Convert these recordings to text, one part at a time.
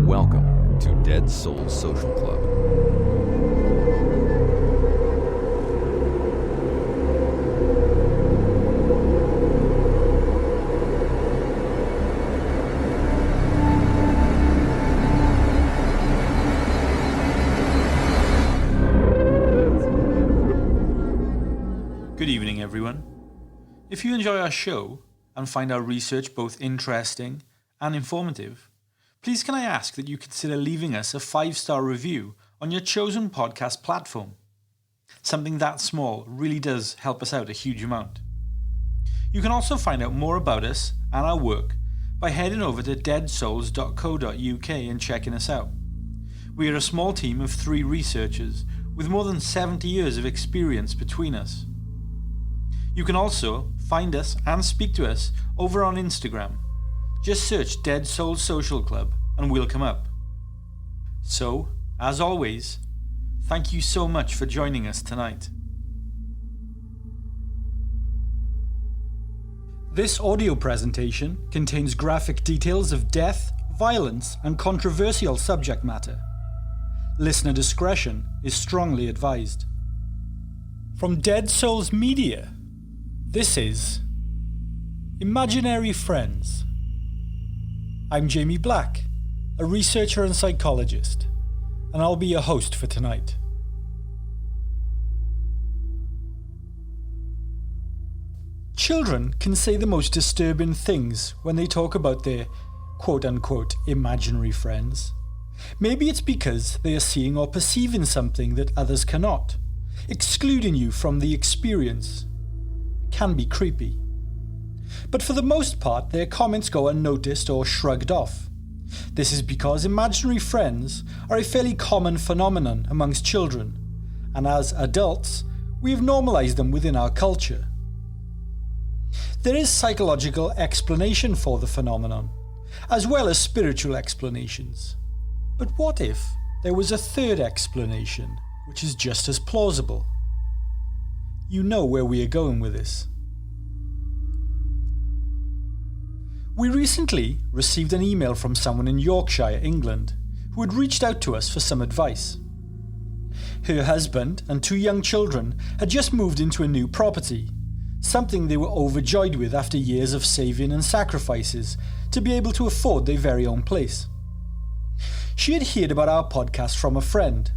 Welcome to Dead Souls Social Club. Good evening, everyone. If you enjoy our show and find our research both interesting and informative, please can I ask that you consider leaving us a 5-star review on your chosen podcast platform. Something that small really does help us out a huge amount. You can also find out more about us and our work by heading over to deadsouls.co.uk and checking us out. We are a small team of 3 researchers with more than 70 years of experience between us. You can also find us and speak to us over on Instagram. Just search Dead Souls Social Club and we'll come up. So, as always, thank you so much for joining us tonight. This audio presentation contains graphic details of death, violence, and controversial subject matter. Listener discretion is strongly advised. From Dead Souls Media, this is Imaginary Friends. I'm Jamie Black, a researcher and psychologist, and I'll be your host for tonight. Children can say the most disturbing things when they talk about their quote-unquote imaginary friends. Maybe it's because they are seeing or perceiving something that others cannot, excluding you from the experience. Can be creepy. But for the most part, their comments go unnoticed or shrugged off. This is because imaginary friends are a fairly common phenomenon amongst children, and as adults, we have normalized them within our culture. There is psychological explanation for the phenomenon, as well as spiritual explanations. But what if there was a third explanation, which is just as plausible? You know where we are going with this. We recently received an email from someone in Yorkshire, England, who had reached out to us for some advice. Her husband and 2 young children had just moved into a new property, something they were overjoyed with after years of saving and sacrifices to be able to afford their very own place. She had heard about our podcast from a friend,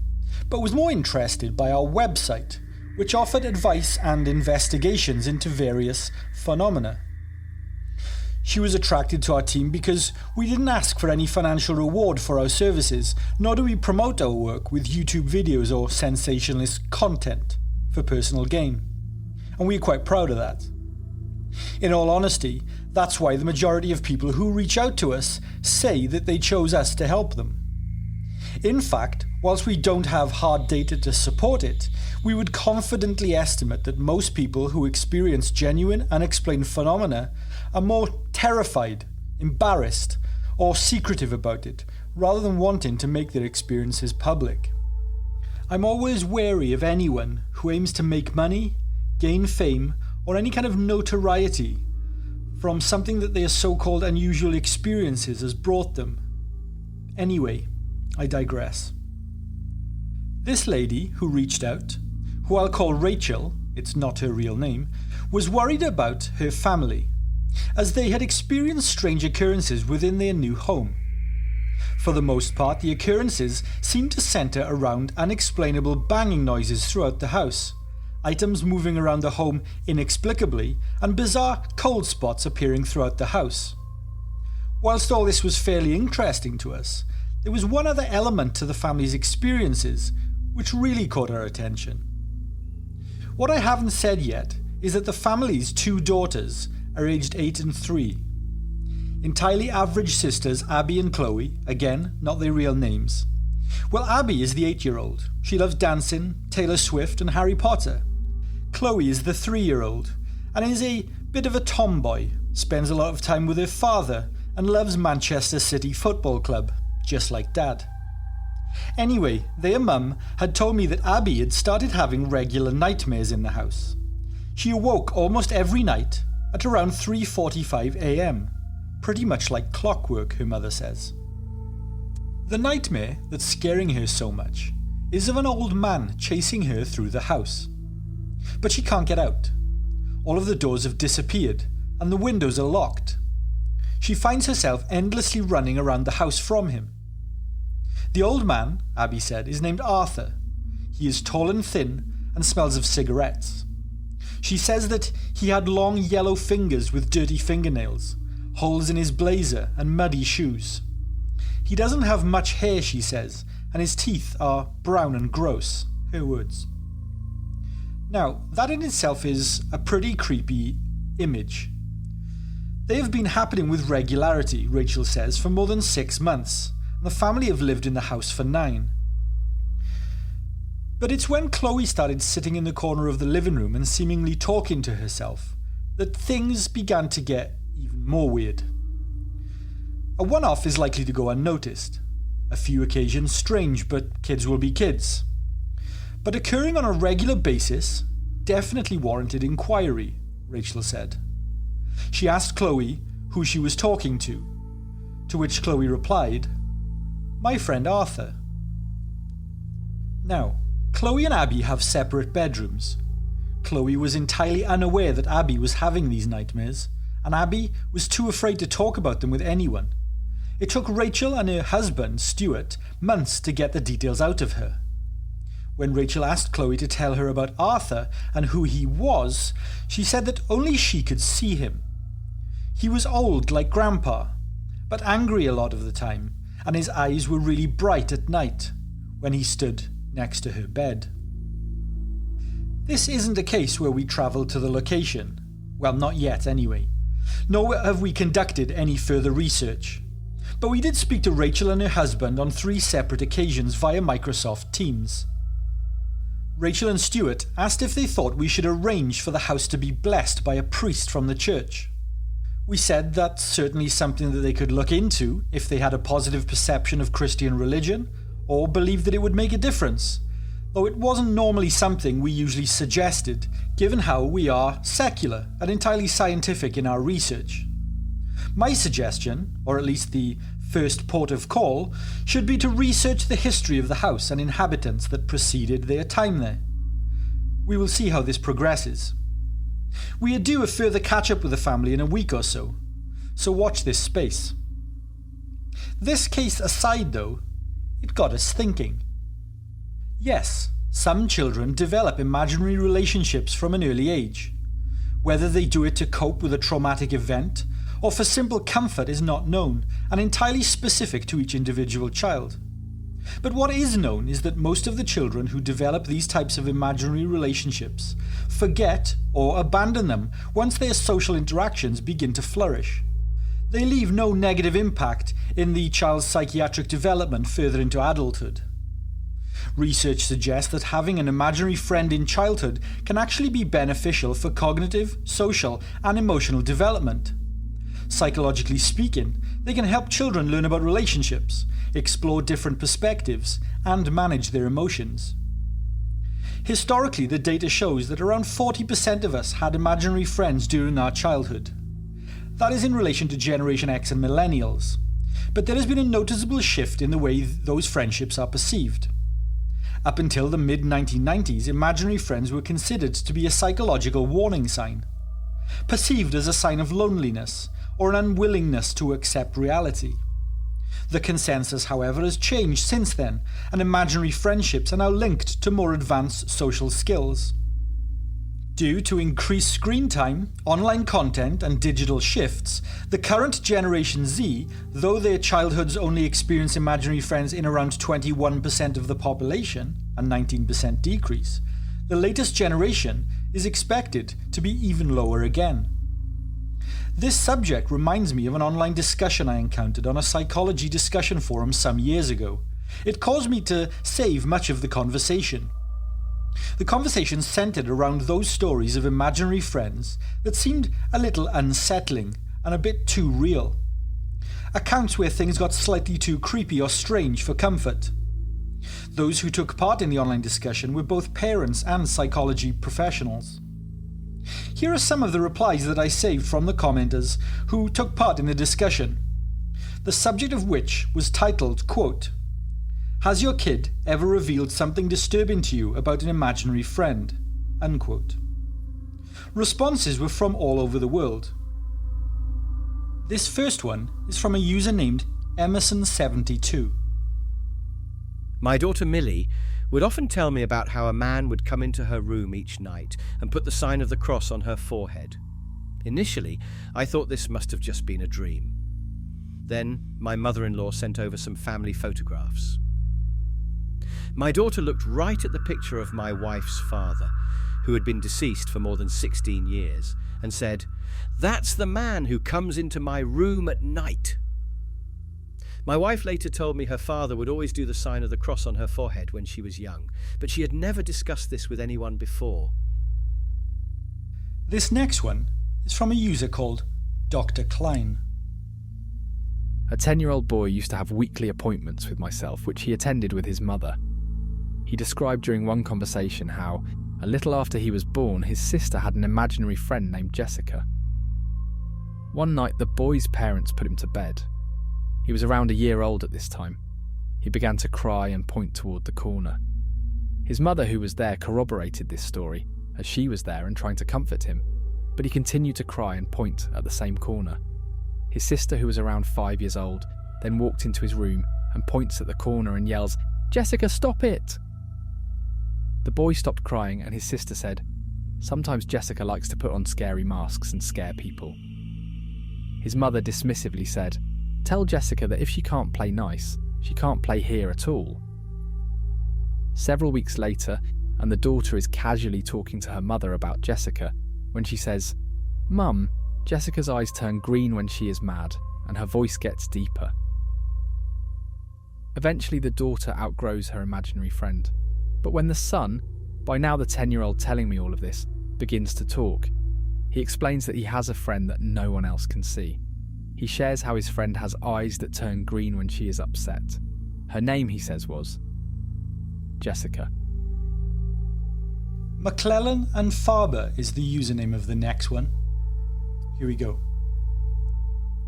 but was more interested by our website, which offered advice and investigations into various phenomena. She was attracted to our team because we didn't ask for any financial reward for our services, nor do we promote our work with YouTube videos or sensationalist content for personal gain. And we're quite proud of that. In all honesty, that's why the majority of people who reach out to us say that they chose us to help them. In fact, whilst we don't have hard data to support it, we would confidently estimate that most people who experience genuine unexplained phenomena are more terrified, embarrassed, or secretive about it, rather than wanting to make their experiences public. I'm always wary of anyone who aims to make money, gain fame, or any kind of notoriety from something that their so-called unusual experiences has brought them. Anyway, I digress. This lady who reached out, who I'll call Rachel, it's not her real name, was worried about her family, as they had experienced strange occurrences within their new home. For the most part, the occurrences seemed to centre around unexplainable banging noises throughout the house, items moving around the home inexplicably, and bizarre cold spots appearing throughout the house. Whilst all this was fairly interesting to us, there was one other element to the family's experiences which really caught our attention. What I haven't said yet is that the family's 2 daughters are aged 8 and 3. Entirely average sisters Abby and Chloe, again, not their real names. Well, Abby is the 8-year-old. She loves dancing, Taylor Swift and Harry Potter. Chloe is the 3-year-old and is a bit of a tomboy, spends a lot of time with her father and loves Manchester City Football Club, just like Dad. Anyway, their mum had told me that Abby had started having regular nightmares in the house. She awoke almost every night at around 3:45 a.m, pretty much like clockwork, her mother says. The nightmare that's scaring her so much is of an old man chasing her through the house. But she can't get out. All of the doors have disappeared and the windows are locked. She finds herself endlessly running around the house from him. The old man, Abby said, is named Arthur. He is tall and thin and smells of cigarettes. She says that he had long yellow fingers with dirty fingernails, holes in his blazer and muddy shoes. He doesn't have much hair, she says, and his teeth are brown and gross, her words. Now, that in itself is a pretty creepy image. They have been happening with regularity, Rachel says, for more than 6 months, and the family have lived in the house for 9. But it's when Chloe started sitting in the corner of the living room and seemingly talking to herself that things began to get even more weird. A one-off is likely to go unnoticed. A few occasions strange, but kids will be kids. But occurring on a regular basis definitely warranted inquiry, Rachel said. She asked Chloe who she was talking to which Chloe replied, "My friend Arthur." Now, Chloe and Abby have separate bedrooms. Chloe was entirely unaware that Abby was having these nightmares, and Abby was too afraid to talk about them with anyone. It took Rachel and her husband, Stuart, months to get the details out of her. When Rachel asked Chloe to tell her about Arthur and who he was, she said that only she could see him. He was old like Grandpa, but angry a lot of the time, and his eyes were really bright at night when he stood next to her bed. This isn't a case where we travel to the location. Well, not yet anyway. Nor have we conducted any further research. But we did speak to Rachel and her husband on 3 separate occasions via Microsoft Teams. Rachel and Stuart asked if they thought we should arrange for the house to be blessed by a priest from the church. We said that's certainly something that they could look into if they had a positive perception of Christian religion, or believed that it would make a difference, though it wasn't normally something we usually suggested, given how we are secular and entirely scientific in our research. My suggestion, or at least the first port of call, should be to research the history of the house and inhabitants that preceded their time there. We will see how this progresses. We are due a further catch-up with the family in a week or so watch this space. This case aside though, it got us thinking. Yes, some children develop imaginary relationships from an early age. Whether they do it to cope with a traumatic event or for simple comfort is not known and entirely specific to each individual child. But what is known is that most of the children who develop these types of imaginary relationships forget or abandon them once their social interactions begin to flourish. They leave no negative impact in the child's psychiatric development further into adulthood. Research suggests that having an imaginary friend in childhood can actually be beneficial for cognitive, social, and emotional development. Psychologically speaking, they can help children learn about relationships, explore different perspectives, and manage their emotions. Historically, the data shows that around 40% of us had imaginary friends during our childhood. That is in relation to Generation X and Millennials. But there has been a noticeable shift in the way those friendships are perceived. Up until the mid-1990s, imaginary friends were considered to be a psychological warning sign, perceived as a sign of loneliness or an unwillingness to accept reality. The consensus, however, has changed since then, and imaginary friendships are now linked to more advanced social skills. Due to increased screen time, online content, and digital shifts, the current Generation Z, though their childhoods only experience imaginary friends in around 21% of the population, a 19% decrease, the latest generation is expected to be even lower again. This subject reminds me of an online discussion I encountered on a psychology discussion forum some years ago. It caused me to save much of the conversation. The conversation centered around those stories of imaginary friends that seemed a little unsettling and a bit too real. Accounts where things got slightly too creepy or strange for comfort. Those who took part in the online discussion were both parents and psychology professionals. Here are some of the replies that I saved from the commenters who took part in the discussion, the subject of which was titled, quote, Has your kid ever revealed something disturbing to you about an imaginary friend? Unquote. Responses were from all over the world. This first one is from a user named Emerson72. My daughter Millie would often tell me about how a man would come into her room each night and put the sign of the cross on her forehead. Initially, I thought this must have just been a dream. Then, my mother-in-law sent over some family photographs. My daughter looked right at the picture of my wife's father, who had been deceased for more than 16 years, and said, "That's the man who comes into my room at night." My wife later told me her father would always do the sign of the cross on her forehead when she was young, but she had never discussed this with anyone before. This next one is from a user called Dr. Klein. A 10-year-old boy used to have weekly appointments with myself, which he attended with his mother. He described during one conversation how, a little after he was born, his sister had an imaginary friend named Jessica. One night, the boy's parents put him to bed. He was around a year old at this time. He began to cry and point toward the corner. His mother, who was there, corroborated this story, as she was there and trying to comfort him, but he continued to cry and point at the same corner. His sister, who was around 5 years old, then walked into his room and points at the corner and yells, "Jessica, stop it!" The boy stopped crying and his sister said, "Sometimes Jessica likes to put on scary masks and scare people." His mother dismissively said, "Tell Jessica that if she can't play nice, she can't play here at all." Several weeks later, and the daughter is casually talking to her mother about Jessica, when she says, "Mum, Jessica's eyes turn green when she is mad, and her voice gets deeper." Eventually the daughter outgrows her imaginary friend, but when the son, by now the 10-year-old telling me all of this, begins to talk, he explains that he has a friend that no one else can see. He shares how his friend has eyes that turn green when she is upset. Her name, he says, was Jessica. McClellan and Farber is the username of the next one. Here we go.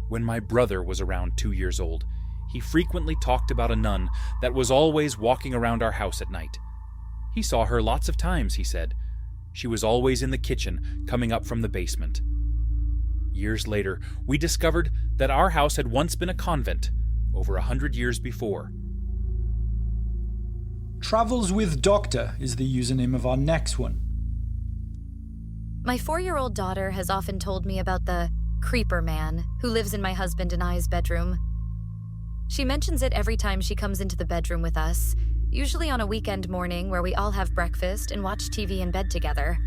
When my brother was around 2 years old, he frequently talked about a nun that was always walking around our house at night. He saw her lots of times, he said. She was always in the kitchen, coming up from the basement. Years later, we discovered that our house had once been a convent, over 100 years before. Travels with Doctor is the username of our next one. My 4-year-old daughter has often told me about the creeper man who lives in my husband and I's bedroom. She mentions it every time she comes into the bedroom with us, usually on a weekend morning where we all have breakfast and watch TV in bed together.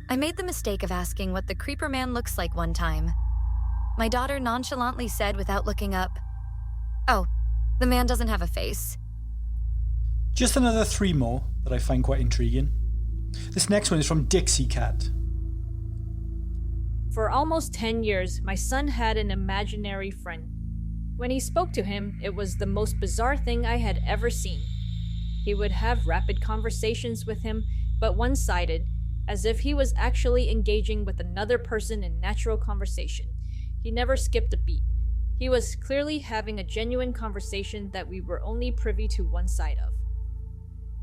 I made the mistake of asking what the creeper man looks like one time. My daughter nonchalantly said without looking up, "Oh, the man doesn't have a face." Just another 3 more that I find quite intriguing. This next one is from Dixie Cat. For almost 10 years, my son had an imaginary friend. When he spoke to him, it was the most bizarre thing I had ever seen. He would have rapid conversations with him, but one-sided, as if he was actually engaging with another person in natural conversation. He never skipped a beat. He was clearly having a genuine conversation that we were only privy to one side of.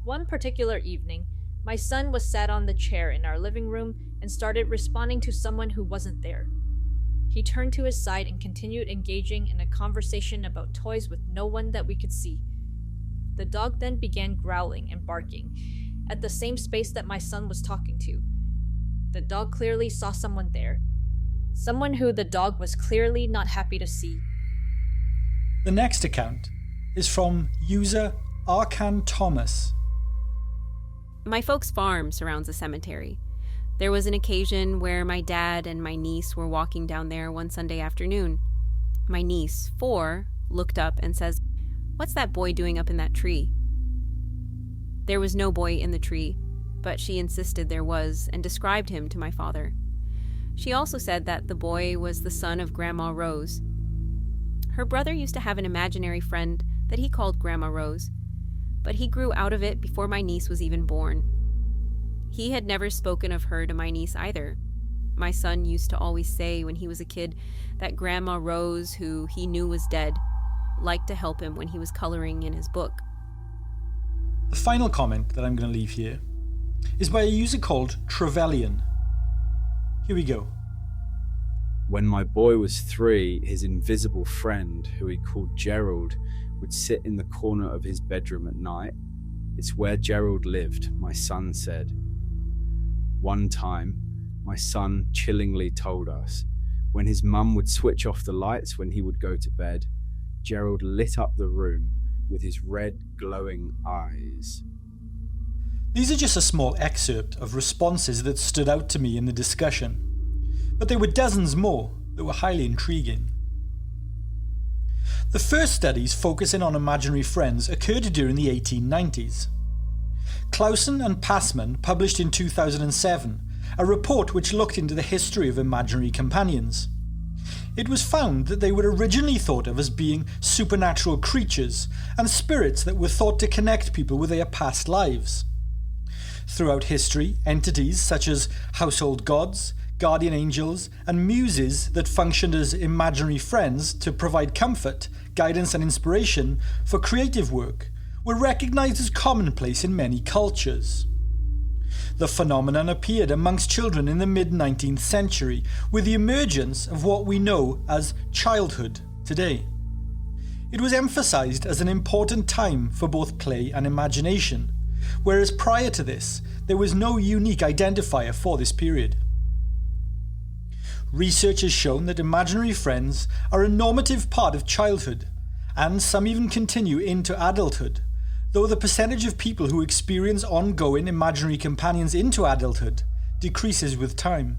One particular evening, my son was sat on the chair in our living room and started responding to someone who wasn't there. He turned to his side and continued engaging in a conversation about toys with no one that we could see. The dog then began growling and barking at the same space that my son was talking to. The dog clearly saw someone there. Someone who the dog was clearly not happy to see. The next account is from user Arkan Thomas. My folks' farm surrounds a cemetery. There was an occasion where my dad and my niece were walking down there one Sunday afternoon. My niece, 4, looked up and says, "What's that boy doing up in that tree?" There was no boy in the tree, but she insisted there was and described him to my father. She also said that the boy was the son of Grandma Rose. Her brother used to have an imaginary friend that he called Grandma Rose, but he grew out of it before my niece was even born. He had never spoken of her to my niece either. My son used to always say when he was a kid that Grandma Rose, who he knew was dead, liked to help him when he was coloring in his book. The final comment that I'm going to leave here is by a user called Trevelyan. Here we go. When my boy was 3, his invisible friend, who he called Gerald, would sit in the corner of his bedroom at night. It's where Gerald lived, my son said. One time, my son chillingly told us, when his mum would switch off the lights when he would go to bed, Gerald lit up the room with his red, glowing eyes. These are just a small excerpt of responses that stood out to me in the discussion, but there were dozens more that were highly intriguing. The first studies focusing on imaginary friends occurred during the 1890s. Clausen and Passman published in 2007 a report which looked into the history of imaginary companions. It was found that they were originally thought of as being supernatural creatures and spirits that were thought to connect people with their past lives. Throughout history, entities such as household gods, guardian angels, and muses that functioned as imaginary friends to provide comfort, guidance, and inspiration for creative work were recognized as commonplace in many cultures. The phenomenon appeared amongst children in the mid-19th century with the emergence of what we know as childhood today. It was emphasized as an important time for both play and imagination, whereas prior to this, there was no unique identifier for this period. Research has shown that imaginary friends are a normative part of childhood, and some even continue into adulthood, though the percentage of people who experience ongoing imaginary companions into adulthood decreases with time.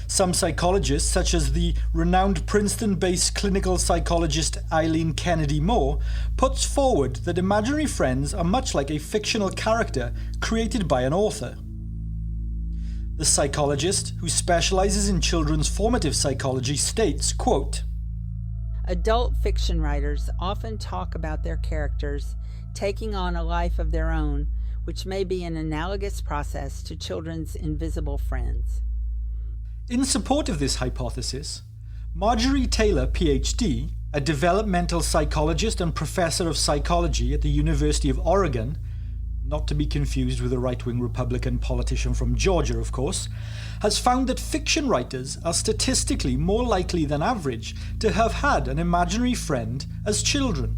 Some psychologists, such as the renowned Princeton-based clinical psychologist Eileen Kennedy Moore, puts forward that imaginary friends are much like a fictional character created by an author. The psychologist, who specializes in children's formative psychology, states, quote, "Adult fiction writers often talk about their characters taking on a life of their own, which may be an analogous process to children's invisible friends." In support of this hypothesis, Marjorie Taylor, PhD, a developmental psychologist and professor of psychology at the University of Oregon, not to be confused with a right-wing Republican politician from Georgia, of course, has found that fiction writers are statistically more likely than average to have had an imaginary friend as children.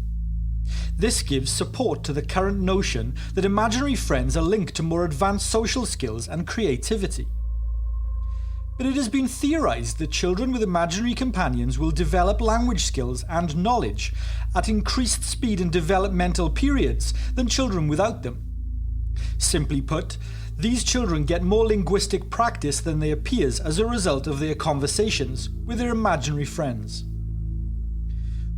This gives support to the current notion that imaginary friends are linked to more advanced social skills and creativity. But it has been theorized that children with imaginary companions will develop language skills and knowledge at increased speed and developmental periods than children without them. Simply put, these children get more linguistic practice than their peers as a result of their conversations with their imaginary friends.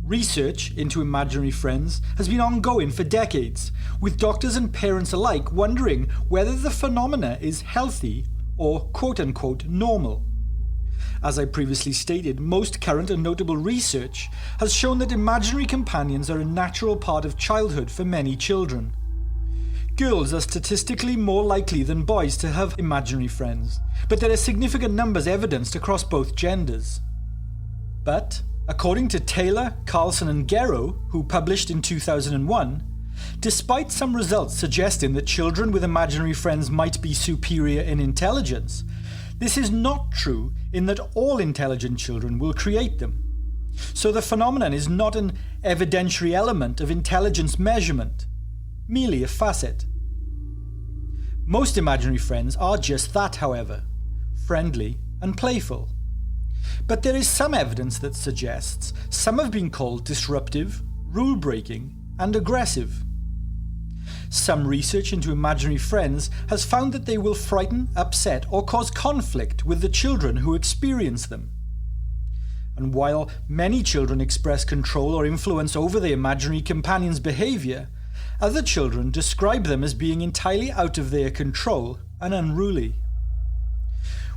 Research into imaginary friends has been ongoing for decades, with doctors and parents alike wondering whether the phenomena is healthy or quote-unquote normal. As I previously stated, most current and notable research has shown that imaginary companions are a natural part of childhood for many children. Girls are statistically more likely than boys to have imaginary friends, but there are significant numbers evidenced across both genders. But, according to Taylor, Carlson and Guerreau, who published in 2001, despite some results suggesting that children with imaginary friends might be superior in intelligence, this is not true in that all intelligent children will create them. So the phenomenon is not an evidentiary element of intelligence measurement, merely a facet. Most imaginary friends are just that, however, friendly and playful. But there is some evidence that suggests some have been called disruptive, rule-breaking, and aggressive. Some research into imaginary friends has found that they will frighten, upset, or cause conflict with the children who experience them. And while many children express control or influence over their imaginary companion's behavior, other children describe them as being entirely out of their control and unruly.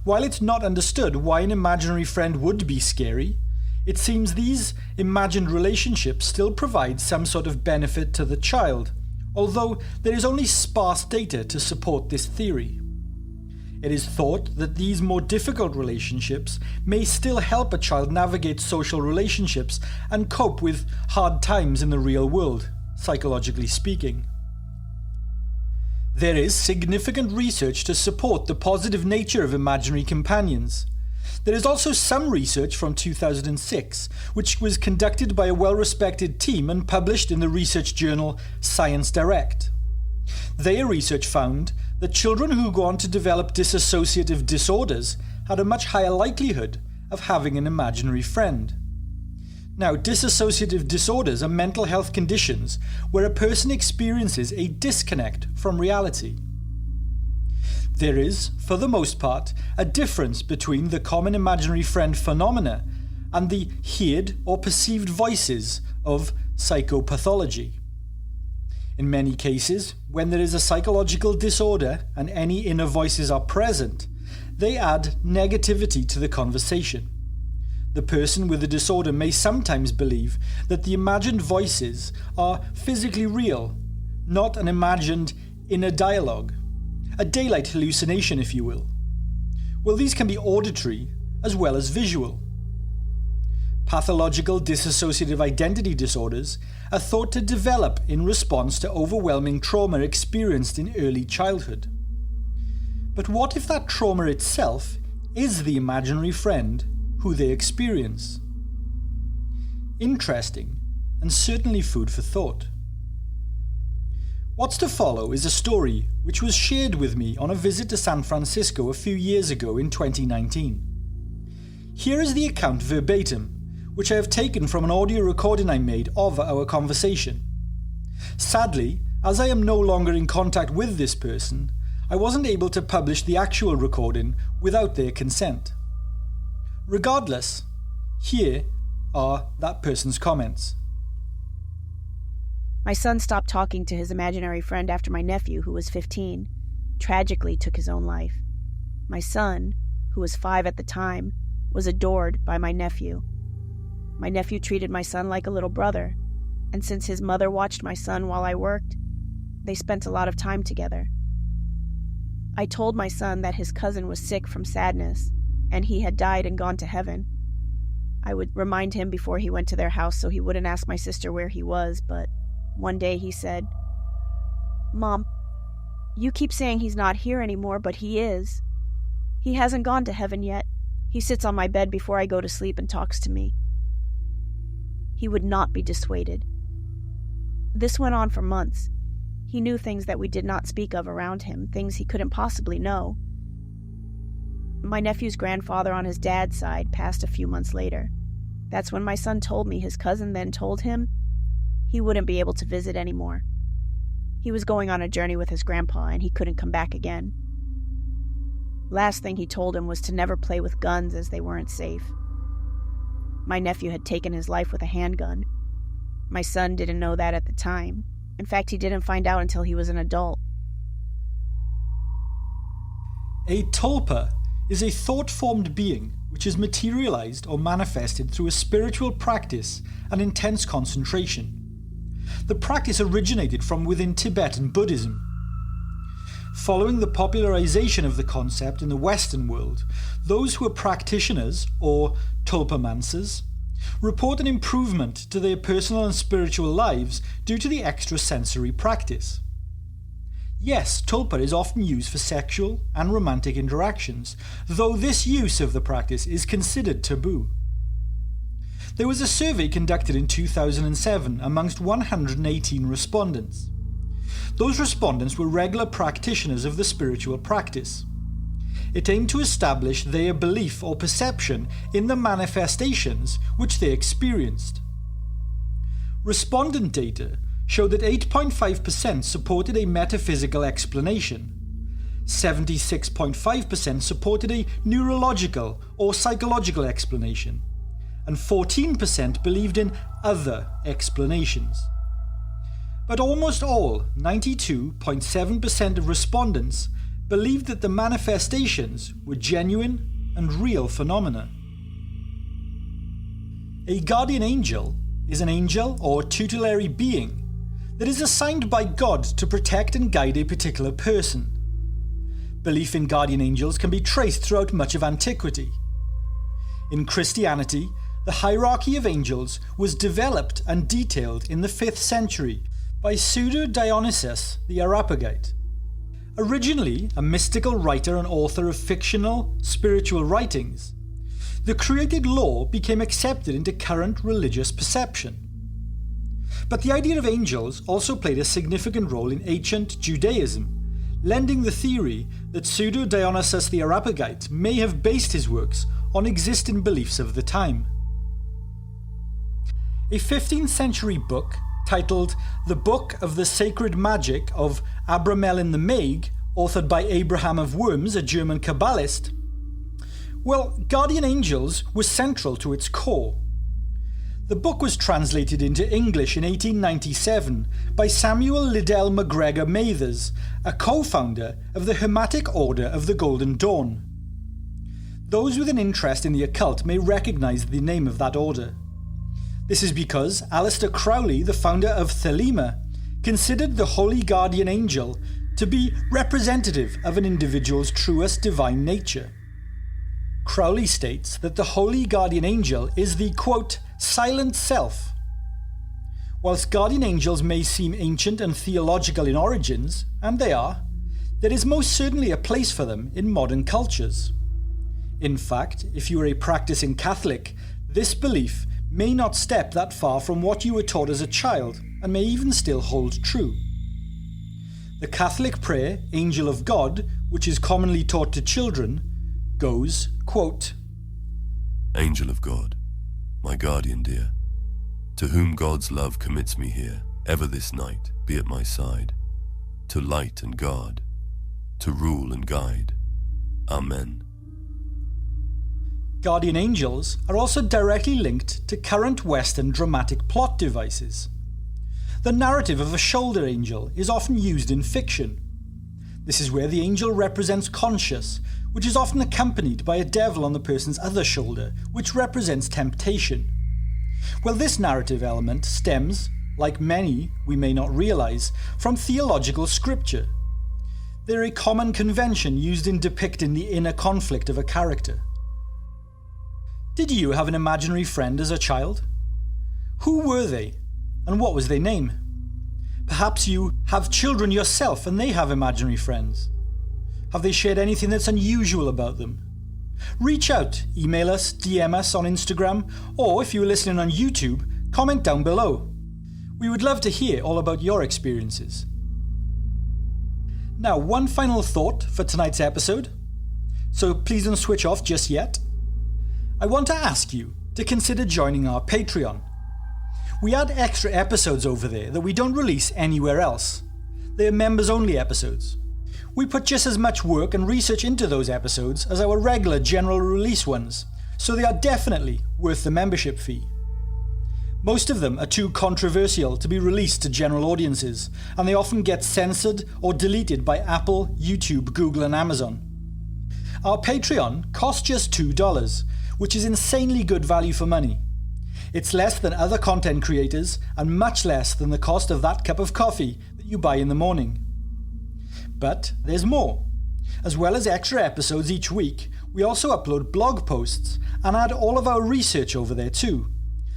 While it's not understood why an imaginary friend would be scary, it seems these imagined relationships still provide some sort of benefit to the child, although there is only sparse data to support this theory. It is thought that these more difficult relationships may still help a child navigate social relationships and cope with hard times in the real world, psychologically speaking. There is significant research to support the positive nature of imaginary companions. There is also some research from 2006, which was conducted by a well-respected team and published in the research journal Science Direct. Their research found that children who go on to develop dissociative disorders had a much higher likelihood of having an imaginary friend. Now, dissociative disorders are mental health conditions where a person experiences a disconnect from reality. There is, for the most part, a difference between the common imaginary friend phenomena and the heard or perceived voices of psychopathology. In many cases, when there is a psychological disorder and any inner voices are present, they add negativity to the conversation. The person with the disorder may sometimes believe that the imagined voices are physically real, not an imagined inner dialogue. A daylight hallucination, if you will. Well, these can be auditory as well as visual. Pathological dissociative identity disorders are thought to develop in response to overwhelming trauma experienced in early childhood. But what if that trauma itself is the imaginary friend who they experience? Interesting, and certainly food for thought. What's to follow is a story which was shared with me on a visit to San Francisco a few years ago in 2019. Here is the account verbatim, which I have taken from an audio recording I made of our conversation. Sadly, as I am no longer in contact with this person, I wasn't able to publish the actual recording without their consent. Regardless, here are that person's comments. My son stopped talking to his imaginary friend after my nephew, who was 15, tragically took his own life. My son, who was 5 at the time, was adored by my nephew. My nephew treated my son like a little brother, and since his mother watched my son while I worked, they spent a lot of time together. I told my son that his cousin was sick from sadness, and he had died and gone to heaven. I would remind him before he went to their house so he wouldn't ask my sister where he was, but one day he said, "Mom, you keep saying he's not here anymore, but he is. He hasn't gone to heaven yet. He sits on my bed before I go to sleep and talks to me." He would not be dissuaded. This went on for months. He knew things that we did not speak of around him, things he couldn't possibly know. My nephew's grandfather on his dad's side passed a few months later. That's when my son told me his cousin then told him he wouldn't be able to visit anymore. He was going on a journey with his grandpa and he couldn't come back again. Last thing he told him was to never play with guns as they weren't safe. My nephew had taken his life with a handgun. My son didn't know that at the time. In fact, he didn't find out until he was an adult. A tulpa is a thought-formed being which is materialized or manifested through a spiritual practice and intense concentration. The practice originated from within Tibetan Buddhism. Following the popularization of the concept in the Western world, those who are practitioners, or tulpamancers, report an improvement to their personal and spiritual lives due to the extrasensory practice. Yes, tulpa is often used for sexual and romantic interactions, though this use of the practice is considered taboo. There was a survey conducted in 2007 amongst 118 respondents. Those respondents were regular practitioners of the spiritual practice. It aimed to establish their belief or perception in the manifestations which they experienced. Respondent data showed that 8.5% supported a metaphysical explanation, 76.5% supported a neurological or psychological explanation, and 14% believed in other explanations. But almost all, 92.7% of respondents, believed that the manifestations were genuine and real phenomena. A guardian angel is an angel or tutelary being that is assigned by God to protect and guide a particular person. belief in guardian angels can be traced throughout much of antiquity. In Christianity, the hierarchy of angels was developed and detailed in the 5th century by Pseudo-Dionysius the Areopagite. Originally a mystical writer and author of fictional, spiritual writings, the created law became accepted into current religious perception. But the idea of angels also played a significant role in ancient Judaism, lending the theory that Pseudo-Dionysius the Areopagite may have based his works on existing beliefs of the time. A 15th century book titled The Book of the Sacred Magic of Abramelin the Mage, authored by Abraham of Worms, a German Kabbalist, guardian angels were central to its core. The book was translated into English in 1897 by Samuel Liddell MacGregor Mathers, a co-founder of the Hermetic Order of the Golden Dawn. Those with an interest in the occult may recognise the name of that order. This is because Aleister Crowley, the founder of Thelema, considered the holy guardian angel to be representative of an individual's truest divine nature. Crowley states that the holy guardian angel is the, quote, silent self. Whilst guardian angels may seem ancient and theological in origins, and they are, there is most certainly a place for them in modern cultures. In fact, if you are a practicing Catholic, this belief may not step that far from what you were taught as a child, and may even still hold true. The Catholic prayer, Angel of God, which is commonly taught to children, goes, quote, Angel of God, my guardian dear, to whom God's love commits me here, ever this night be at my side, to light and guard, to rule and guide. Amen. Guardian angels are also directly linked to current Western dramatic plot devices. The narrative of a shoulder angel is often used in fiction. This is where the angel represents conscience, which is often accompanied by a devil on the person's other shoulder, which represents temptation. Well, this narrative element stems, like many we may not realise, from theological scripture. They're a common convention used in depicting the inner conflict of a character. Did you have an imaginary friend as a child? Who were they, and what was their name? Perhaps you have children yourself and they have imaginary friends. Have they shared anything that's unusual about them? Reach out, email us, DM us on Instagram, or if you're listening on YouTube, comment down below. We would love to hear all about your experiences. Now, one final thought for tonight's episode, so please don't switch off just yet. I want to ask you to consider joining our Patreon. We add extra episodes over there that we don't release anywhere else. They are members-only episodes. We put just as much work and research into those episodes as our regular general release ones, so they are definitely worth the membership fee. Most of them are too controversial to be released to general audiences, and they often get censored or deleted by Apple, YouTube, Google and Amazon. Our Patreon costs just $2, which is insanely good value for money. It's less than other content creators and much less than the cost of that cup of coffee that you buy in the morning. But there's more. As well as extra episodes each week, we also upload blog posts and add all of our research over there too.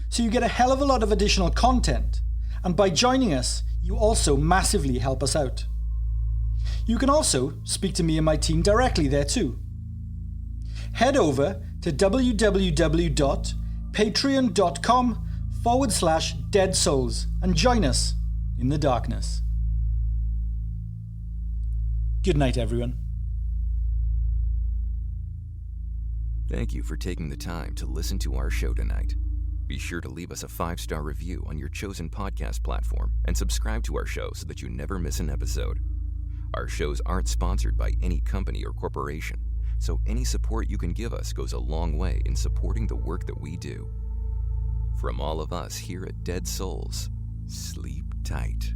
So you get a hell of a lot of additional content, and by joining us, you also massively help us out. You can also speak to me and my team directly there too. Head over to www.patreon.com/Dead Souls and join us in the darkness. Good night, everyone. Thank you for taking the time to listen to our show tonight. Be sure to leave us a 5-star review on your chosen podcast platform and subscribe to our show so that you never miss an episode. Our shows aren't sponsored by any company or corporation, so any support you can give us goes a long way in supporting the work that we do. From all of us here at Dead Souls, sleep tight.